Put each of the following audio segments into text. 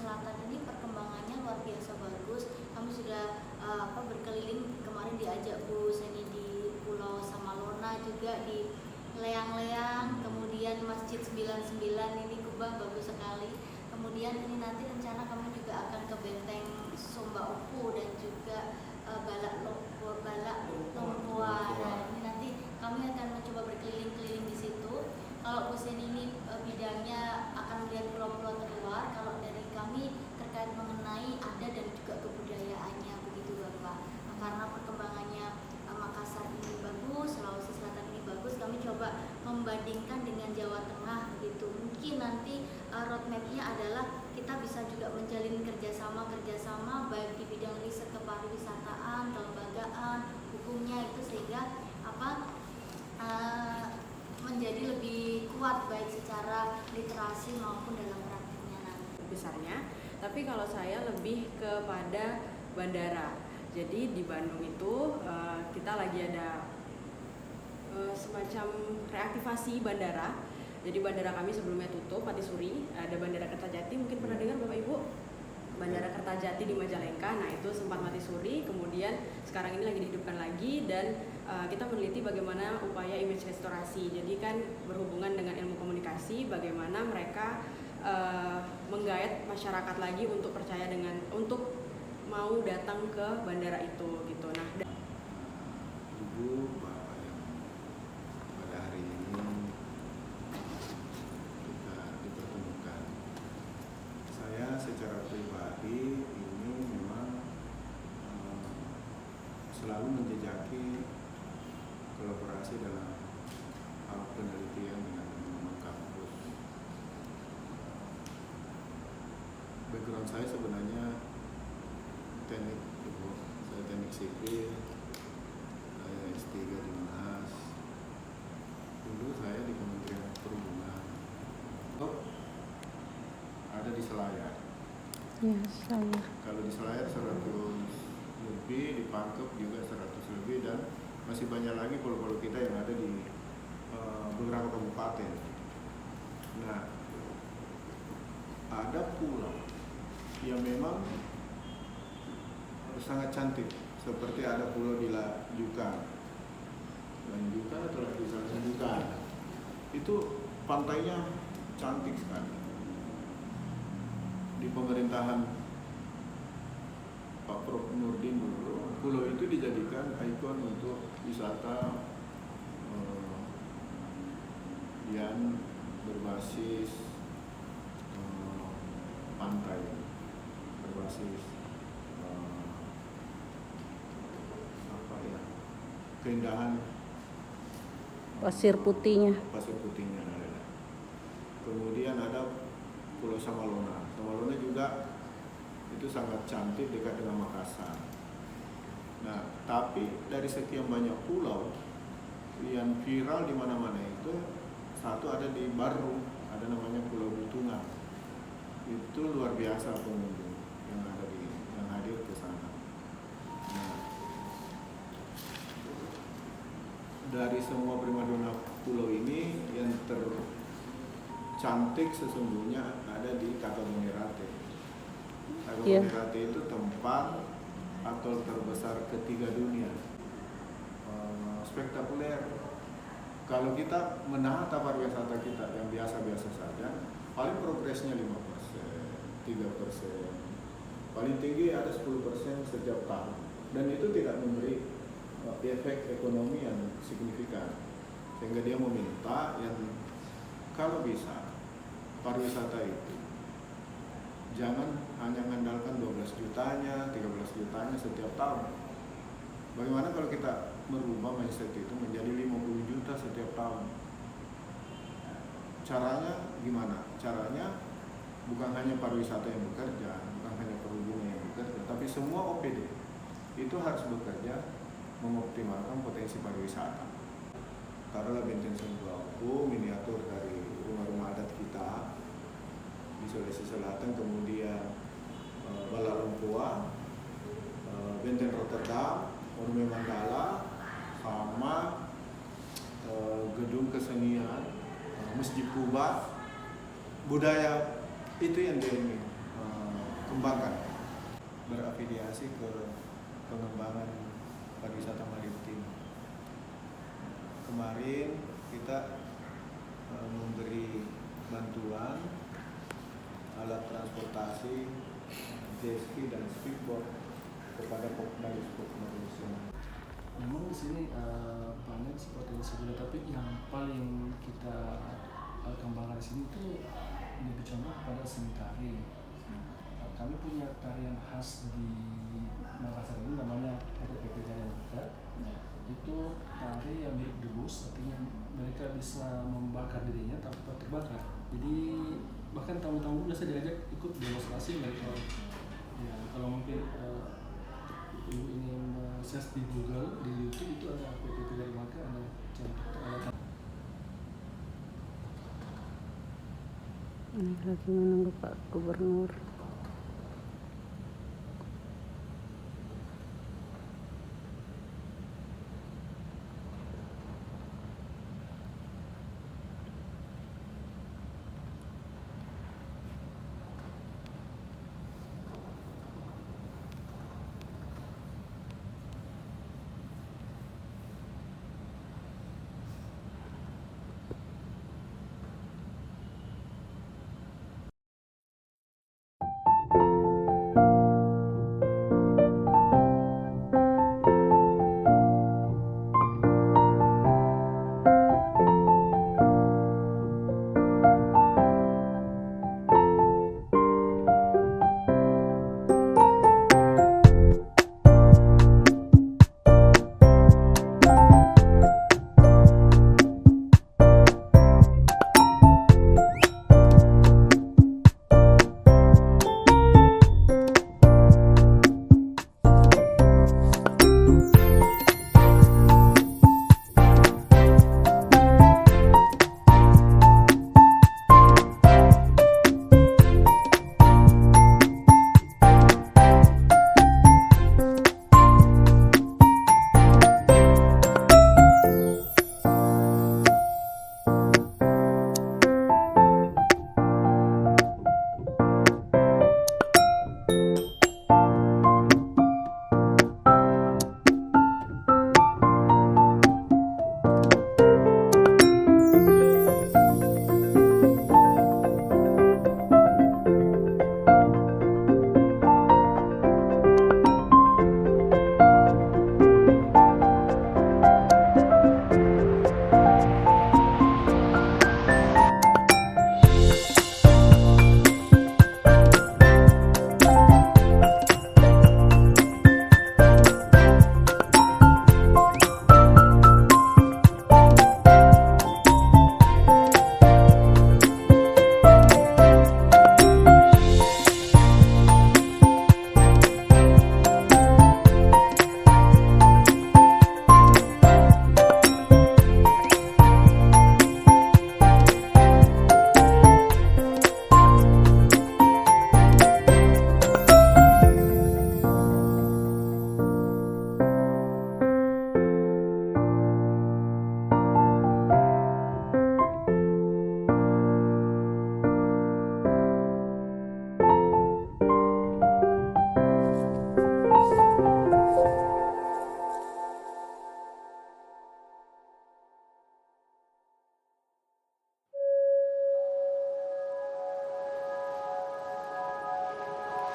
Selatan ini perkembangannya luar biasa bagus. Kami sudah berkeliling, kemarin diajak Bu Seni di Pulau Samalona, juga di Leang-Leang, kemudian Masjid 99 ini Kubah bagus sekali. Kemudian ini nanti rencana kami juga akan ke Benteng Sumba Opu dan juga Balak Lompoa. Nah, ini nanti kami akan mencoba berkeliling-keliling di situ. Kalau Bu Seni ini bidangnya akan melihat pulau-pulau terluar, kalau dari kami terkait mengenai adat dan juga kebudayaannya, begitu Bapak. Karena perkembangannya Makassar ini bagus, Sulawesi Selatan ini bagus, kami coba membandingkan dengan Jawa Tengah begitu. Mungkin nanti roadmap-nya adalah kita bisa juga menjalin kerjasama baik di bidang riset kepariwisataan, kelembagaan, hukumnya itu, sehingga menjadi lebih kuat baik secara literasi maupun dalam praktiknya nanti. Besarnya, tapi kalau saya lebih kepada bandara. Jadi di Bandung itu kita lagi ada semacam reaktivasi bandara. Jadi bandara kami sebelumnya tutup, Patisuri, ada Bandara Kertajati, mungkin pernah dengar Bapak Ibu? Bandara Kertajati di Majalengka, nah itu sempat mati suri, kemudian sekarang ini lagi dihidupkan lagi, dan kita meneliti bagaimana upaya image restorasi. Jadi kan berhubungan dengan ilmu komunikasi, bagaimana mereka menggayat masyarakat lagi untuk percaya untuk mau datang ke bandara itu gitu. Nah, Ibu Bapak yang pada hari ini kita dipertemukan, saya secara pribadi ini memang selalu menjejaki kolaborasi dalam hal penelitian dengan teman-teman kampus. Background saya sebenarnya teknik, saya teknik sipil, saya S3 di Unhas. Dulu saya di Kementerian Perhubungan. Ada di Selayar. Ya, Selayar. Kalau di Selayar 100 lebih, di Pangkep juga 100 lebih, dan masih banyak lagi pulau-pulau kita yang ada di beberapa kabupaten. Nah, ada pulau yang memang sangat cantik, seperti ada pulau di Lanjukan atau Lanjukan. Itu pantainya cantik sekali. Di pemerintahan Pak Prof Nurdin dulu, pulau itu dijadikan ikon untuk wisata yang berbasis pantai, berbasis keindahan Pasir putihnya. adalah. Kemudian ada Pulau Samalona. Samalona juga itu sangat cantik, dekat dengan Makassar. Nah, tapi dari sekian banyak pulau yang viral di mana-mana itu, satu ada di Baru, ada namanya Pulau Butungan. Itu luar biasa pengunjung yang hadir ke sana. Nah, dari semua primadona pulau ini yang tercantik sesungguhnya ada di Katabonerate. Katabonerate itu tempat atol terbesar ketiga dunia. Spektakuler. Kalau kita menata pariwisata kita yang biasa-biasa saja, paling progresnya 5%, 3%. Paling tinggi ada 10% setiap tahun. Dan itu tidak memberi efek ekonomi yang signifikan, sehingga dia meminta yang kalau bisa pariwisata itu jangan hanya mengandalkan 12 jutanya, 13 jutanya setiap tahun. Bagaimana kalau kita merubah mindset itu menjadi 50 juta setiap tahun? Caranya gimana? Caranya bukan hanya pariwisata yang bekerja, bukan hanya perhubungan yang bekerja, tapi semua OPD itu harus bekerja mengoptimalkan potensi pariwisata. Taruhlah Benteng Sumba Opu, miniatur dari rumah-rumah adat kita di Sulawesi Selatan, kemudian Balak Lompoa, Benteng Rotterdam, Monumen Mandala, sama gedung kesenian, Masjid Kubah, budaya itu yang dia ingin kembangkan, berafiliasi ke pengembangan pariwisata maritim. Kemarin kita memberi bantuan alat transportasi, jet ski dan speedboat kepada Kopdar Malaysia. Memang di sini banyak potensi budaya, tapi yang paling kita kembangkan di sini itu lebih contoh pada seni tari. Kami punya tarian khas di Makassar ini namanya PPP Tarian Makassar. Itu tari yang mirip debus, artinya mereka bisa membakar dirinya tanpa terbakar. Jadi bahkan tamu-tamu biasa diajak ikut demonstrasi mereka. Ya, kalau mungkin ibu ini search di Google, di YouTube itu ada PPP dari Maka, ada contoh alat. Ini lagi menunggu Pak Gubernur.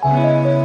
Thank you.